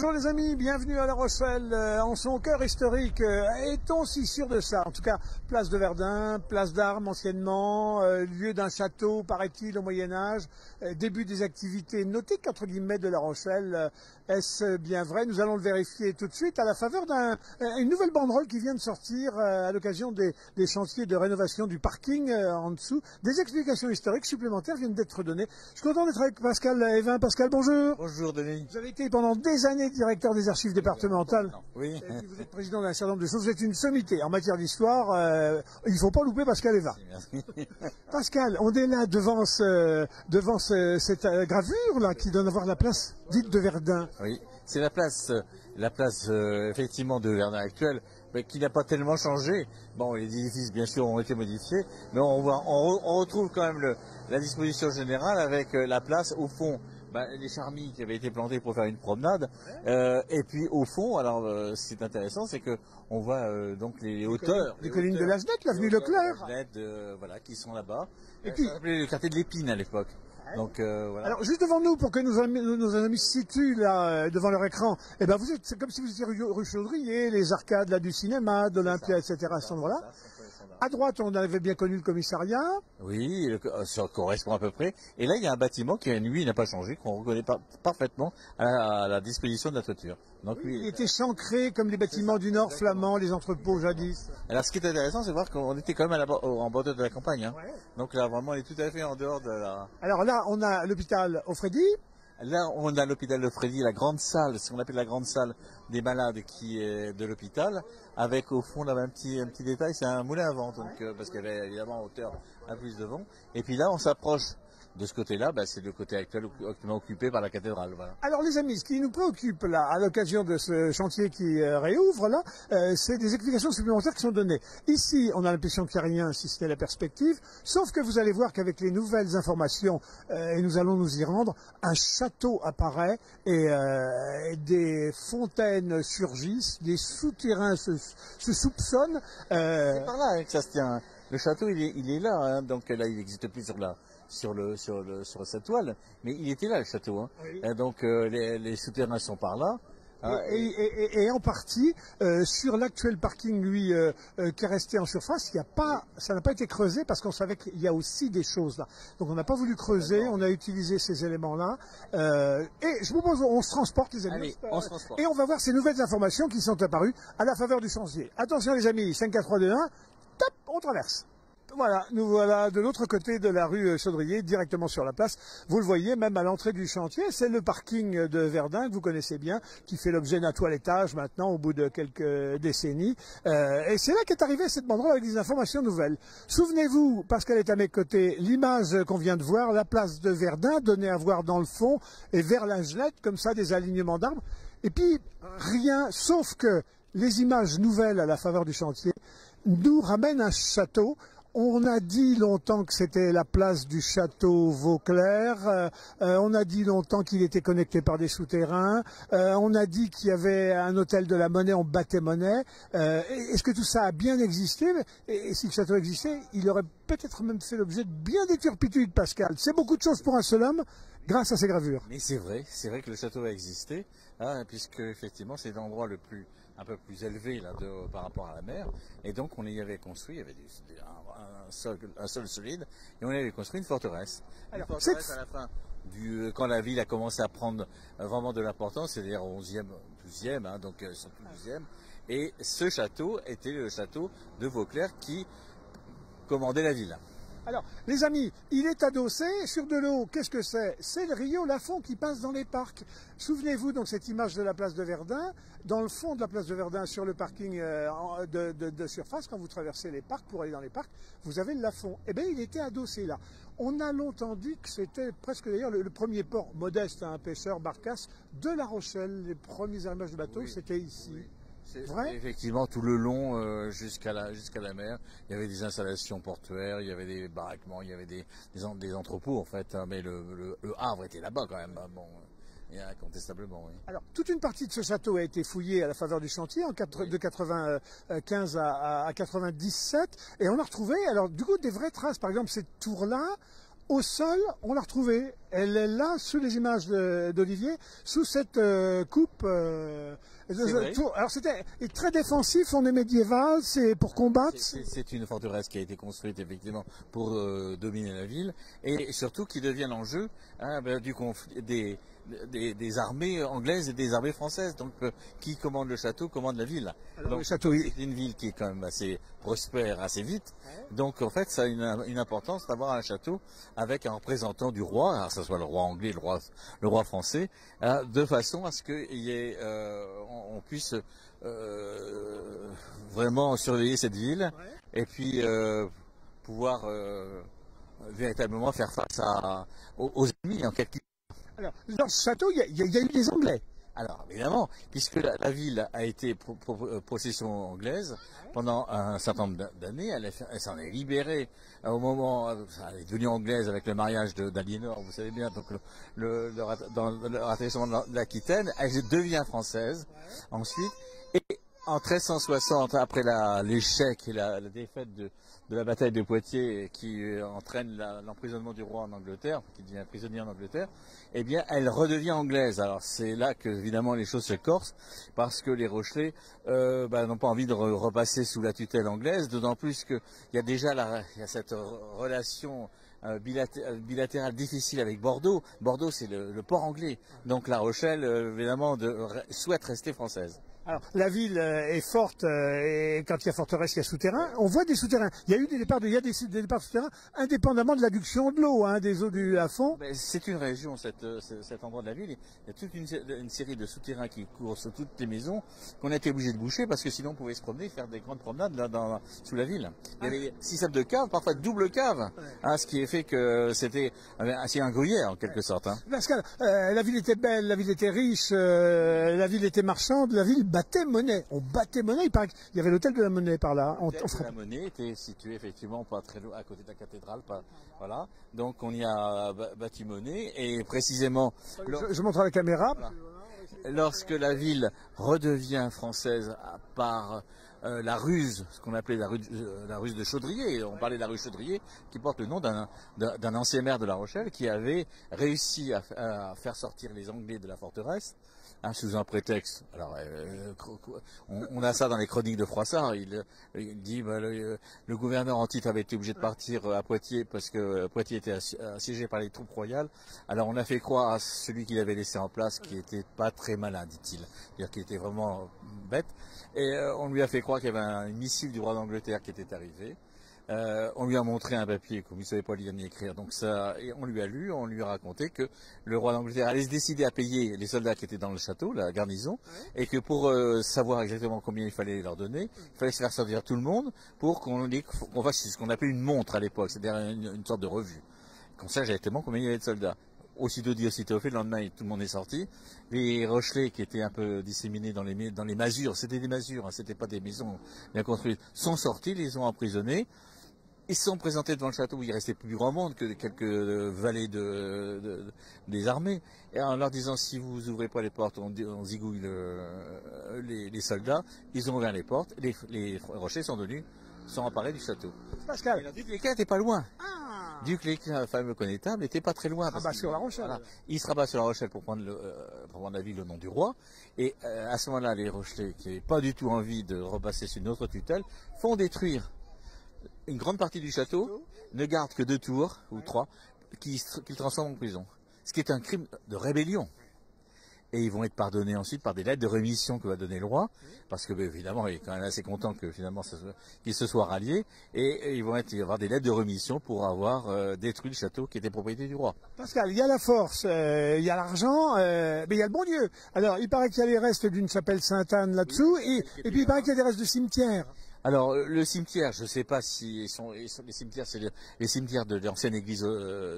Bonjour les amis, bienvenue à La Rochelle, en son cœur historique. Est-on si sûr de ça? En tout cas, place de Verdun, place d'Armes anciennement, lieu d'un château, paraît-il, au Moyen-Âge, début des activités nautiques, entre guillemets, de La Rochelle. Est-ce bien vrai? Nous allons le vérifier tout de suite à la faveur d'une nouvelle banderole qui vient de sortir à l'occasion des chantiers de rénovation du parking en dessous. Des explications historiques supplémentaires viennent d'être données. Je suis content d'être avec Pascal Evin. Pascal, bonjour. Bonjour Denis. Vous avez été pendant des années directeur des archives départementales. Oui. Et puis vous êtes président d'un certain nombre de choses. Vous êtes une sommité en matière d'histoire. Il ne faut pas louper Pascal Evin. Merci. Pascal, on est là devant cette gravure là qui donne à voir la place dite de Verdun. Oui, c'est la place effectivement de Verdun actuelle, mais qui n'a pas tellement changé. Bon, les édifices bien sûr ont été modifiés, mais on retrouve quand même la disposition générale avec la place au fond. Les charmilles qui avaient été plantées pour faire une promenade, et puis au fond, alors ce qui est intéressant, c'est que on voit donc les hauteurs, les collines de la Genette, l'avenue Leclerc, voilà, qui sont là-bas. Et puis ça s'appelait le quartier de l'Épine à l'époque. Donc voilà. Alors juste devant nous, pour que nos amis se situent là devant leur écran, eh ben c'est comme si vous étiez rue Chaudrier, les arcades là du cinéma, d'Olympia, etc. À cet endroit-là. À droite, on avait bien connu le commissariat. Oui, ça correspond à peu près. Et là, il y a un bâtiment qui, lui, n'a pas changé, qu'on reconnaît parfaitement à la disposition de la toiture. Donc, oui, il était chancré comme les bâtiments du Nord flamands, les entrepôts jadis. Alors, ce qui est intéressant, c'est voir qu'on était quand même en bordure de la campagne. Hein. Ouais. Donc là, vraiment, on est tout à fait en dehors de la... Alors là, on a l'hôpital Offredi. Là, on a l'hôpital de Freddy, la grande salle, ce qu'on appelle la grande salle des malades qui est de l'hôpital, avec au fond là un petit détail, c'est un moulin à vent, donc parce qu'il y avait évidemment en hauteur un plus de vent. Et puis là, on s'approche de ce côté-là, c'est le côté actuellement occupé par la cathédrale. Voilà. Alors les amis, ce qui nous préoccupe là, à l'occasion de ce chantier qui réouvre là, c'est des explications supplémentaires qui sont données. Ici, on a l'impression qu'il n'y a rien si c'était la perspective, sauf que vous allez voir qu'avec les nouvelles informations, et nous allons nous y rendre, un château apparaît et des fontaines surgissent, des souterrains se soupçonnent. C'est par là que ça se tient. Le château, il est là, hein, donc là, il n'existe plus sur cette toile, mais il était là le château. Hein. Oui. Et donc les souterrains sont par là. Et en partie sur l'actuel parking, lui, qui est resté en surface, ça n'a pas été creusé parce qu'on savait qu'il y a aussi des choses là. Donc on n'a pas voulu creuser, on a utilisé ces éléments-là. Et je vous propose, on se transporte les amis. Allez, on se transporte. Et on va voir ces nouvelles informations qui sont apparues à la faveur du chantier. Attention les amis, 5, 4, 3, 2, 1, top, on traverse. Voilà, nous voilà de l'autre côté de la rue Chaudrier, directement sur la place. Vous le voyez, même à l'entrée du chantier, c'est le parking de Verdun que vous connaissez bien, qui fait l'objet d'un toilettage maintenant au bout de quelques décennies. Et c'est là qu'est arrivée cette banderole avec des informations nouvelles. Souvenez-vous, parce qu'elle est à mes côtés, l'image qu'on vient de voir, la place de Verdun, donnée à voir dans le fond, et vers la Genette, comme ça, des alignements d'arbres. Et puis, rien, sauf que les images nouvelles à la faveur du chantier nous ramènent un château. On a dit longtemps que c'était la place du château Vauclair, on a dit longtemps qu'il était connecté par des souterrains, on a dit qu'il y avait un hôtel de la monnaie, on battait monnaie. Est-ce que tout ça a bien existé? Et si le château existait, il aurait peut-être même fait l'objet de bien des turpitudes, Pascal. C'est beaucoup de choses pour un seul homme, grâce à ces gravures. Mais c'est vrai que le château a existé, hein, puisque effectivement c'est l'endroit un peu plus élevé là par rapport à la mer, et donc on y avait construit, il y avait un sol solide, et on y avait construit une forteresse. Alors, une forteresse à la fin quand la ville a commencé à prendre vraiment de l'importance, c'est-à-dire au 11e, 12e, hein, donc surtout 12e, et ce château était le château de Vauclair qui commandait la ville. Alors, les amis, il est adossé sur de l'eau. Qu'est-ce que c'est? C'est le Rio Lafon qui passe dans les parcs. Souvenez-vous donc cette image de la place de Verdun. Dans le fond de la place de Verdun, sur le parking de surface, quand vous traversez les parcs pour aller dans les parcs, vous avez le Lafon. Eh bien, il était adossé là. On a longtemps dit que c'était presque d'ailleurs le premier port modeste à un pêcheur barcasse de La Rochelle. Les premiers arrivages de bateaux, c'était ici. Oui. Vrai? Effectivement, tout le long jusqu'à la mer, il y avait des installations portuaires, il y avait des baraquements, il y avait des entrepôts en fait, hein, mais le Havre était là-bas quand même. Bon, et incontestablement, oui. Alors, toute une partie de ce château a été fouillée à la faveur du chantier de 95 à 97, et on a retrouvé, alors du coup, des vraies traces. Par exemple, cette tour-là, au sol, on l'a retrouvée. Elle est là, sous les images d'Olivier, sous cette coupe. Alors c'était très défensif, on est médiéval, c'est pour combattre. C'est une forteresse qui a été construite effectivement pour dominer la ville et surtout qui devient l'enjeu du conflit des armées anglaises et des armées françaises. Donc qui commande le château commande la ville. Alors, donc le château, c'est une ville qui est quand même assez prospère assez vite. Donc en fait ça a une importance d'avoir un château avec un représentant du roi, alors que ce soit le roi anglais, le roi français, de façon à ce qu'on puisse vraiment surveiller cette ville et puis pouvoir véritablement faire face aux ennemis en quelque sorte. Alors, dans ce château, il y a eu des Anglais. Alors, évidemment, puisque la ville a été possession anglaise pendant un certain nombre d'années, elle s'en est libérée au moment, elle est devenue anglaise avec le mariage d'Aliénor, vous savez bien, donc dans le rattachement de l'Aquitaine, elle devient française ensuite, et en 1360, après l'échec et la défaite de la bataille de Poitiers qui entraîne l'emprisonnement du roi en Angleterre, qui devient prisonnier en Angleterre, eh bien, elle redevient anglaise. Alors c'est là que évidemment les choses se corsent, parce que les Rochelais n'ont pas envie de repasser sous la tutelle anglaise, d'autant plus qu'il y a déjà il y a cette relation bilatérale difficile avec Bordeaux. Bordeaux, c'est le port anglais, donc La Rochelle, évidemment, souhaite rester française. Alors, la ville est forte et quand il y a forteresse, il y a souterrain. On voit des souterrains. Il y a eu des départs souterrains indépendamment de l'adduction de l'eau, des eaux du Lafond. C'est une région, cet endroit de la ville. Il y a toute une série de souterrains qui courent sur toutes les maisons qu'on a été obligé de boucher parce que sinon on pouvait se promener, faire des grandes promenades là sous la ville. Il y avait 6 de caves, parfois double cave, ce qui est fait que c'était assez un gruyère en quelque sorte. Pascal, la ville était belle, la ville était riche, la ville était marchande, la ville battait monnaie. On battait monnaie. Il paraît qu'il y avait l'hôtel de la Monnaie par là. L'hôtel de la Monnaie était situé effectivement pas très loin, à côté de la cathédrale. Voilà. Donc on y a bâti monnaie et précisément. Je montre à la caméra. Voilà. Lorsque la ville redevient française par la ruse, ce qu'on appelait la ruse de Chaudrier, on parlait de la rue Chaudrier, qui porte le nom d'un ancien maire de La Rochelle qui avait réussi à faire sortir les Anglais de la forteresse. Sous un prétexte. Alors, on a ça dans les chroniques de Froissart. Il dit le gouverneur en titre avait été obligé de partir à Poitiers parce que Poitiers était assiégé par les troupes royales. Alors, on a fait croire à celui qu'il avait laissé en place qui était pas très malin, dit-il. C'est-à-dire qu'il était vraiment bête. Et on lui a fait croire qu'il y avait un missile du roi d'Angleterre qui était arrivé. On lui a montré un papier comme il ne savait pas lire ni écrire, donc et on lui a lu, on lui a raconté que le roi d'Angleterre allait se décider à payer les soldats qui étaient dans le château, la garnison, et que pour savoir exactement combien il fallait leur donner, il fallait se faire servir tout le monde pour qu'on fasse ce qu'on appelait une montre à l'époque, c'est-à-dire une sorte de revue, qu'on sache exactement combien il y avait de soldats. Aussitôt dit, aussitôt fait, le lendemain, tout le monde est sorti. Les Rochelais, qui étaient un peu disséminés dans les masures, c'était des masures, c'était pas des maisons bien construites, sont sortis, les ont emprisonnés. Ils se sont présentés devant le château où il restait plus grand monde que quelques valets des armées. Et en leur disant, si vous ouvrez pas les portes, on zigouille les soldats. Ils ont ouvert les portes. Les Rochers sont emparés du château. Pascal. Et le duc Léquin n'était pas loin. Duc Léquin, le fameux connétable, n'était pas très loin. Sur La Rochelle. Voilà, il se rabat sur La Rochelle pour prendre la ville au nom du roi. Et à ce moment-là, les Rochelais, qui n'avaient pas du tout envie de repasser sur une autre tutelle, font détruire une grande partie du château, ne garde que 2 tours ou 3 qu'ils transforment en prison. Ce qui est un crime de rébellion. Et ils vont être pardonnés ensuite par des lettres de rémission que va donner le roi, parce que évidemment il est quand même assez content que finalement qu'ils se soient ralliés, et ils vont y avoir des lettres de rémission pour avoir détruit le château qui était propriété du roi. Pascal, il y a la force, il y a l'argent, mais il y a le bon Dieu. Alors il paraît qu'il y a les restes d'une chapelle Sainte-Anne là-dessous, et puis il paraît qu'il y a des restes de cimetières. Alors le cimetière, je ne sais pas si les cimetières, c'est les cimetières de l'ancienne église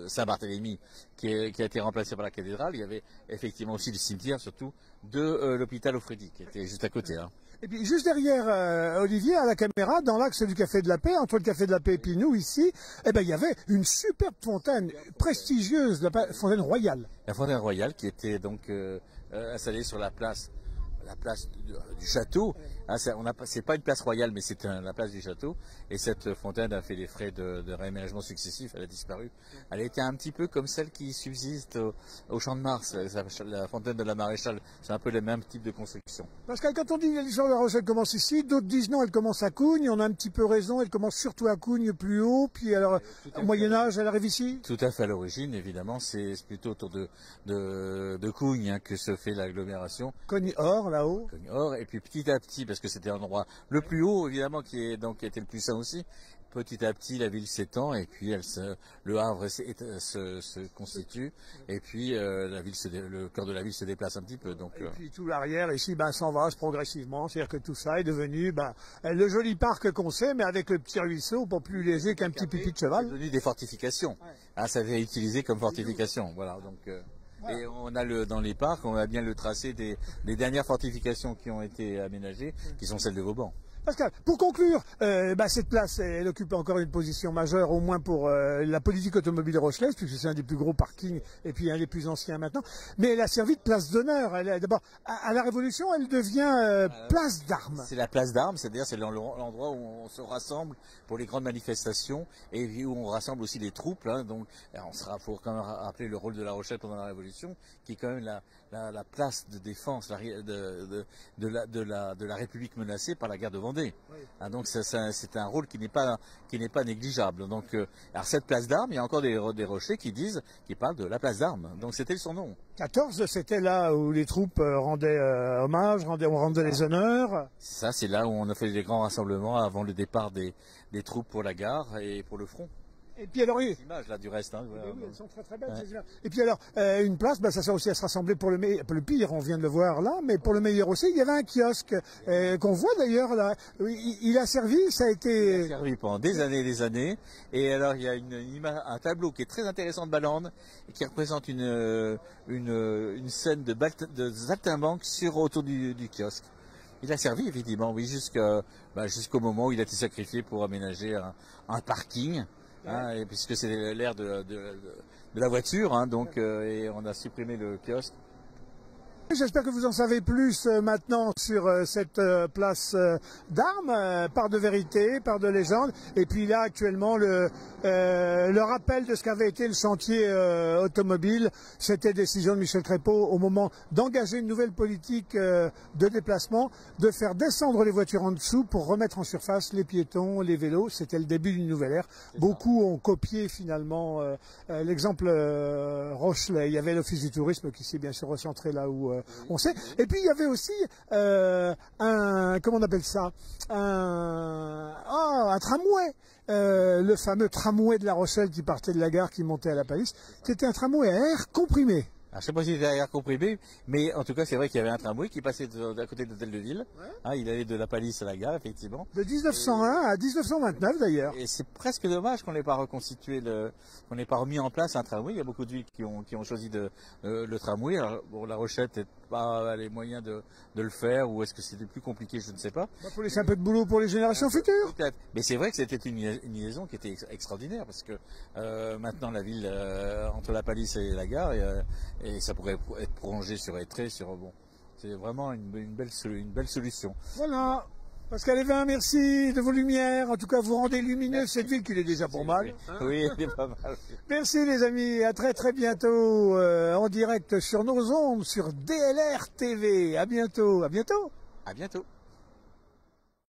Saint-Barthélemy qui a été remplacée par la cathédrale. Il y avait effectivement aussi le cimetière, surtout de l'hôpital Offredi, qui était juste à côté. Et puis juste derrière Olivier, à la caméra, dans l'axe du Café de la Paix, entre le Café de la Paix et puis nous ici, il y avait une superbe fontaine prestigieuse, la fontaine royale. La fontaine royale qui était donc installée sur la place la place du château. Hein, c'est pas une place royale, mais c'est la place du château. Et cette fontaine a fait des frais de réaménagement successifs. Elle a disparu. Elle a été un petit peu comme celle qui subsiste au Champ de Mars, la fontaine de la Maréchale. C'est un peu le même type de construction. Pascal, quand on dit que l'histoire de la Rochelle commence ici, d'autres disent non, elle commence à Cougne. On a un petit peu raison, elle commence surtout à Cougne, plus haut. Puis alors, au Moyen-Âge, elle arrive ici. Tout à fait à l'origine, évidemment. C'est plutôt autour de Cougne hein, que se fait l'agglomération. Cogne-Or, là-haut. Cogne-Or. Et puis petit à petit, parce que c'était l'endroit le plus haut, évidemment, qui était le plus sain aussi. Petit à petit, la ville s'étend et puis le Havre se constitue et puis le cœur de la ville se déplace un petit peu. Donc, et puis tout l'arrière ici s'envase progressivement, c'est-à-dire que tout ça est devenu le joli parc qu'on sait, mais avec le petit ruisseau, pas plus léger qu'un petit pipi de cheval. C'est devenu des fortifications. Ouais. Hein, ça a été utilisé comme fortification. Voilà. Donc, voilà. Et on a dans les parcs, on a bien le tracé des dernières fortifications qui ont été aménagées, qui sont celles de Vauban. Pascal, pour conclure, cette place, elle occupe encore une position majeure, au moins pour la politique automobile rochelaise, puisque c'est un des plus gros parkings et puis un des plus anciens maintenant. Mais elle a servi de place d'honneur. D'abord, à la Révolution, elle devient place d'armes. C'est la place d'armes, c'est-à-dire c'est l'endroit où on se rassemble pour les grandes manifestations et où on rassemble aussi les troupes. Hein, donc, faut quand même rappeler le rôle de La Rochelle pendant la Révolution, qui est quand même la place de défense de la République menacée par la guerre de Vendée. Oui. Hein, donc c'est un rôle qui n'est pas négligeable. Donc alors cette place d'armes, il y a encore des rochers qui parlent de la place d'armes. Donc c'était son nom. 14, c'était là où les troupes rendaient hommage, on rendait les honneurs. Ça, c'est là où on a fait des grands rassemblements avant le départ des troupes pour la gare et pour le front. Et puis alors, les images là du reste. Hein, oui, elles sont très très belles. Ouais. Et puis alors, une place, ça sert aussi à se rassembler pour le pire, on vient de le voir là, mais pour le meilleur aussi, il y avait un kiosque qu'on voit d'ailleurs là. Il a servi, ça a été. Il a servi pendant des années et des années. Et alors il y a un tableau qui est très intéressant de Balande, qui représente une scène de saltimbanque autour du kiosque. Il a servi effectivement, oui, jusqu'au moment où il a été sacrifié pour aménager un parking. Hein, et puisque c'est l'ère de la voiture, hein, donc et on a supprimé le kiosque. J'espère que vous en savez plus maintenant sur cette place d'armes, part de vérité, part de légende. Et puis là, actuellement, le rappel de ce qu'avait été le chantier automobile, c'était décision de Michel Crépeau au moment d'engager une nouvelle politique de déplacement, de faire descendre les voitures en dessous pour remettre en surface les piétons, les vélos. C'était le début d'une nouvelle ère. Beaucoup ont copié finalement l'exemple Rochelet. Il y avait l'Office du tourisme qui s'est bien sûr recentré là où on sait. Et puis il y avait aussi comment on appelle ça, un tramway. Le fameux tramway de La Rochelle qui partait de la gare, qui montait à la Palisse. C'était un tramway à air comprimé. Alors, je ne sais pas si c'était à air comprimé, mais en tout cas, c'est vrai qu'il y avait un tramway qui passait d'à côté de l'hôtel de ville. Ouais. Hein, il allait de la Palisse à la gare, effectivement. De 1901 à 1929, d'ailleurs. Et c'est presque dommage qu'on n'ait pas reconstitué, qu'on n'ait pas remis en place un tramway. Il y a beaucoup de villes qui ont choisi le tramway. Alors, bon, La Rochelle peut-être pas les moyens de le faire, ou est-ce que c'était plus compliqué, je ne sais pas. Faut laisser un peu de boulot pour les générations futures. Peut-être. Mais c'est vrai que c'était une liaison qui était extraordinaire, parce que maintenant la ville entre la Palisse et la gare, et ça pourrait être prolongé sur Étré, c'est vraiment une belle solution. Voilà. Pascal Évin, merci de vos lumières. En tout cas, vous rendez lumineuse cette ville qui est déjà pour mal. Oui, elle est pas mal. Merci les amis, à très très bientôt en direct sur nos ondes, sur DLR TV. À bientôt, à bientôt. À bientôt.